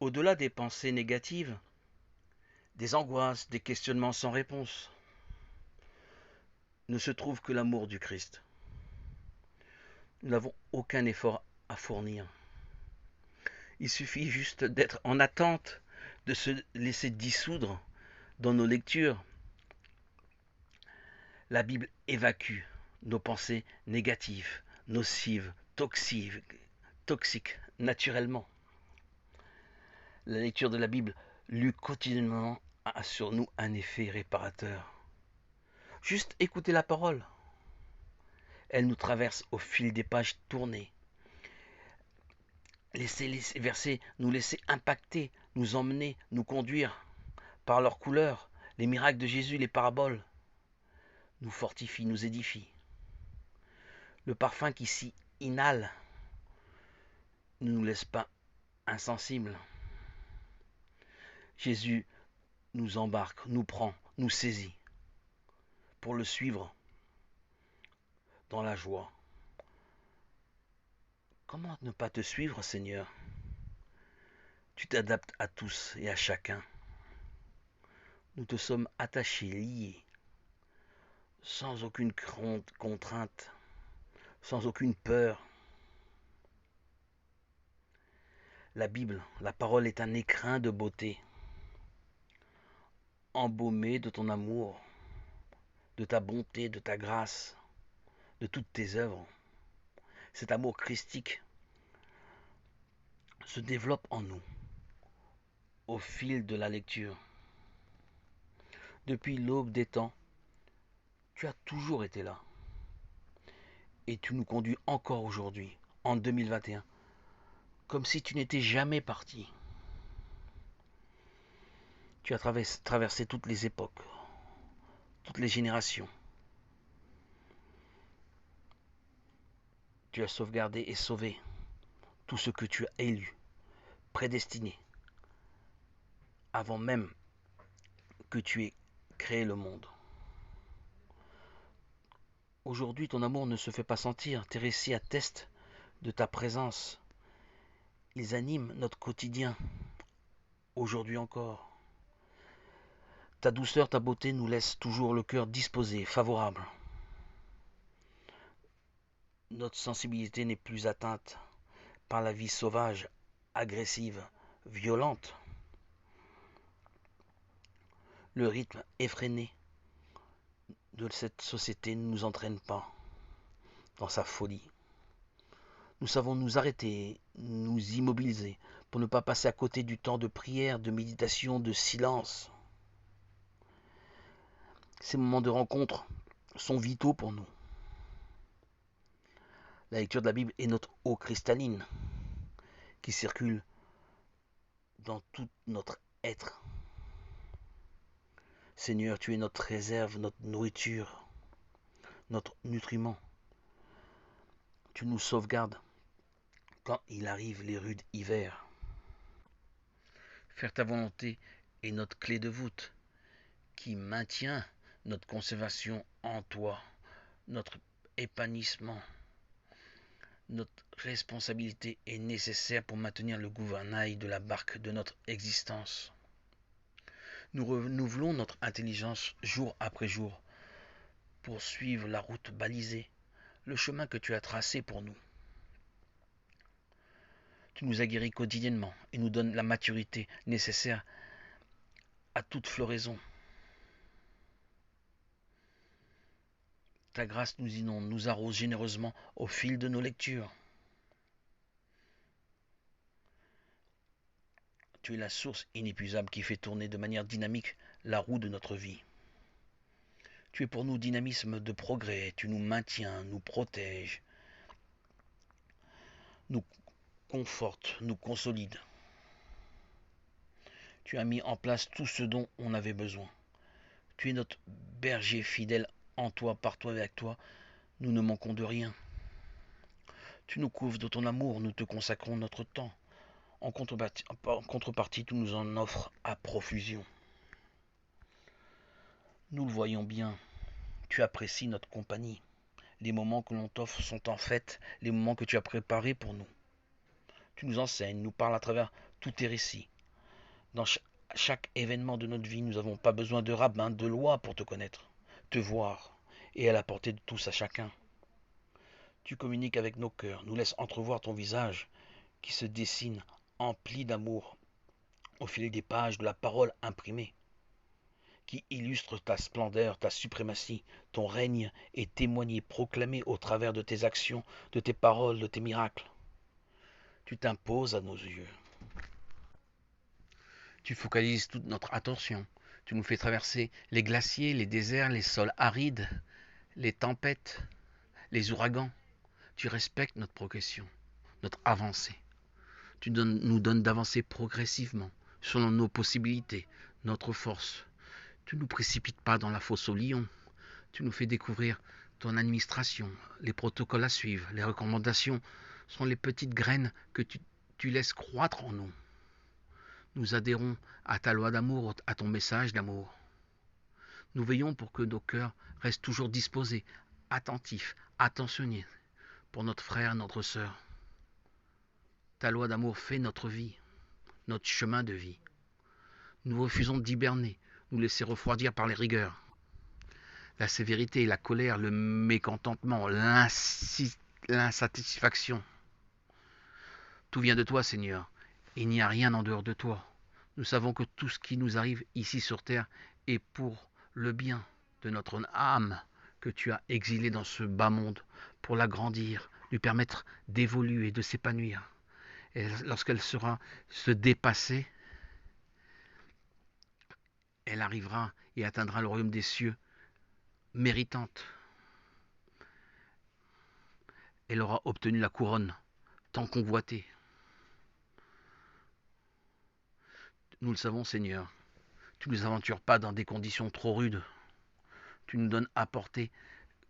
Au-delà des pensées négatives, des angoisses, des questionnements sans réponse, ne se trouve que l'amour du Christ. Nous n'avons aucun effort à fournir. Il suffit juste d'être en attente, de se laisser dissoudre dans nos lectures. La Bible évacue nos pensées négatives, nocives, toxiques, naturellement. La lecture de la Bible, lue quotidiennement, a sur nous un effet réparateur. Juste écouter la parole. Elle nous traverse au fil des pages tournées. Laissez les versets nous laisser impacter, nous emmener, nous conduire par leurs couleurs, les miracles de Jésus, les paraboles, nous fortifient, nous édifient. Le parfum qui s'y inhale ne nous laisse pas insensibles. Jésus nous embarque, nous prend, nous saisit pour le suivre dans la joie. Comment ne pas te suivre, Seigneur? Tu t'adaptes à tous et à chacun. Nous te sommes attachés, liés, sans aucune contrainte, sans aucune peur. La Bible, la parole est un écrin de beauté, embaumé de ton amour, de ta bonté, de ta grâce, de toutes tes œuvres. Cet amour christique se développe en nous au fil de la lecture. Depuis l'aube des temps, tu as toujours été là. Et tu nous conduis encore aujourd'hui, en 2021, comme si tu n'étais jamais parti. Tu as traversé toutes les époques, toutes les générations. Tu as sauvegardé et sauvé tout ce que tu as élu, prédestiné, avant même que tu aies créé le monde. Aujourd'hui, ton amour ne se fait pas sentir. Tes récits attestent de ta présence. Ils animent notre quotidien, aujourd'hui encore. Ta douceur, ta beauté nous laissent toujours le cœur disposé, favorable. Notre sensibilité n'est plus atteinte par la vie sauvage, agressive, violente. Le rythme effréné de cette société ne nous entraîne pas dans sa folie. Nous savons nous arrêter, nous immobiliser pour ne pas passer à côté du temps de prière, de méditation, de silence. Ces moments de rencontre sont vitaux pour nous. La lecture de la Bible est notre eau cristalline qui circule dans tout notre être. Seigneur, tu es notre réserve, notre nourriture, notre nutriment. Tu nous sauvegardes quand il arrive les rudes hivers. Faire ta volonté est notre clé de voûte qui maintient notre conservation en toi, notre épanouissement. Notre responsabilité est nécessaire pour maintenir le gouvernail de la barque de notre existence. Nous renouvelons notre intelligence jour après jour pour suivre la route balisée, le chemin que tu as tracé pour nous. Tu nous aguerris quotidiennement et nous donnes la maturité nécessaire à toute floraison. Ta grâce nous inonde, nous arrose généreusement au fil de nos lectures. Tu es la source inépuisable qui fait tourner de manière dynamique la roue de notre vie. Tu es pour nous dynamisme de progrès, tu nous maintiens, nous protèges, nous confortes, nous consolides. Tu as mis en place tout ce dont on avait besoin. Tu es notre berger fidèle en toi, par toi, avec toi. Nous ne manquons de rien. Tu nous couvres de ton amour, nous te consacrons notre temps. En contrepartie, tu nous en offres à profusion. Nous le voyons bien, tu apprécies notre compagnie. Les moments que l'on t'offre sont en fait les moments que tu as préparés pour nous. Tu nous enseignes, nous parles à travers tous tes récits. Dans chaque événement de notre vie, nous n'avons pas besoin de rabbin, de loi pour te connaître, te voir et à la portée de tous à chacun. Tu communiques avec nos cœurs, nous laisses entrevoir ton visage qui se dessine, empli d'amour, au fil des pages de la parole imprimée, qui illustre ta splendeur, ta suprématie, ton règne est témoigné, proclamé au travers de tes actions, de tes paroles, de tes miracles. Tu t'imposes à nos yeux. Tu focalises toute notre attention. Tu nous fais traverser les glaciers, les déserts, les sols arides, les tempêtes, les ouragans. Tu respectes notre progression, notre avancée. Tu nous donnes d'avancer progressivement, selon nos possibilités, notre force. Tu ne nous précipites pas dans la fosse au lion. Tu nous fais découvrir ton administration, les protocoles à suivre, les recommandations sont les petites graines que tu laisses croître en nous. Nous adhérons à ta loi d'amour, à ton message d'amour. Nous veillons pour que nos cœurs restent toujours disposés, attentifs, attentionnés pour notre frère, notre sœur. Ta loi d'amour fait notre vie, notre chemin de vie. Nous refusons d'hiberner, nous laisser refroidir par les rigueurs. La sévérité, la colère, le mécontentement, l'insatisfaction. Tout vient de toi, Seigneur. Il n'y a rien en dehors de toi. Nous savons que tout ce qui nous arrive ici sur terre est pour le bien de notre âme que tu as exilée dans ce bas monde pour l'agrandir, lui permettre d'évoluer, de s'épanouir. Et lorsqu'elle sera se dépasser, elle arrivera et atteindra le royaume des cieux méritante. Elle aura obtenu la couronne tant convoitée. Nous le savons, Seigneur. Tu ne nous aventures pas dans des conditions trop rudes. Tu nous donnes à porter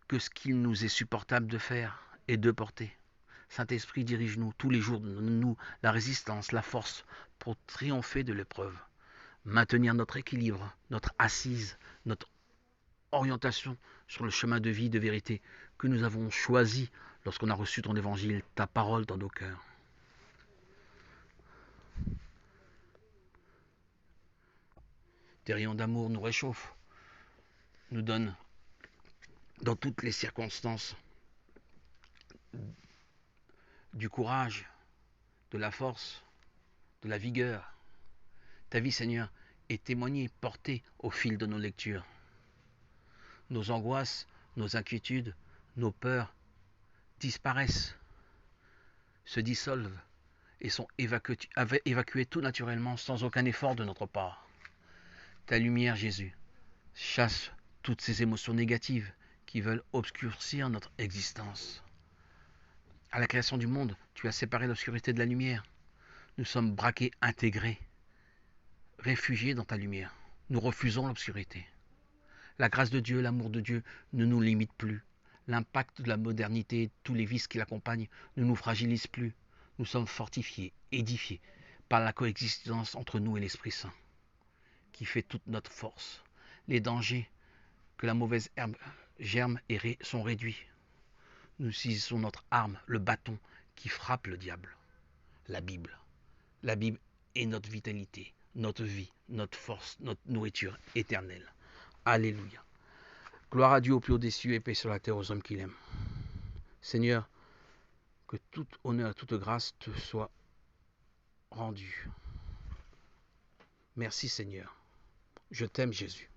que ce qu'il nous est supportable de faire et de porter. Saint-Esprit, dirige-nous tous les jours, donne-nous la résistance, la force pour triompher de l'épreuve. Maintenir notre équilibre, notre assise, notre orientation sur le chemin de vie, de vérité que nous avons choisi lorsqu'on a reçu ton évangile, ta parole dans nos cœurs. Tes rayons d'amour nous réchauffent, nous donnent dans toutes les circonstances du courage, de la force, de la vigueur. Ta vie, Seigneur, est témoignée, portée au fil de nos lectures. Nos angoisses, nos inquiétudes, nos peurs disparaissent, se dissolvent et sont évacuées tout naturellement sans aucun effort de notre part. Ta lumière, Jésus, chasse toutes ces émotions négatives qui veulent obscurcir notre existence. À la création du monde, tu as séparé l'obscurité de la lumière. Nous sommes braqués, intégrés, réfugiés dans ta lumière. Nous refusons l'obscurité. La grâce de Dieu, l'amour de Dieu ne nous limite plus. L'impact de la modernité et tous les vices qui l'accompagnent ne nous fragilisent plus. Nous sommes fortifiés, édifiés par la coexistence entre nous et l'Esprit Saint, qui fait toute notre force. Les dangers que la mauvaise herbe germe sont réduits. Nous saisissons notre arme, le bâton qui frappe le diable, la Bible. La Bible est notre vitalité, notre vie, notre force, notre nourriture éternelle. Alléluia. Gloire à Dieu au plus haut des cieux et paix sur la terre aux hommes qu'il aime. Seigneur, que tout honneur et toute grâce te soit rendue. Merci Seigneur. Je t'aime Jésus.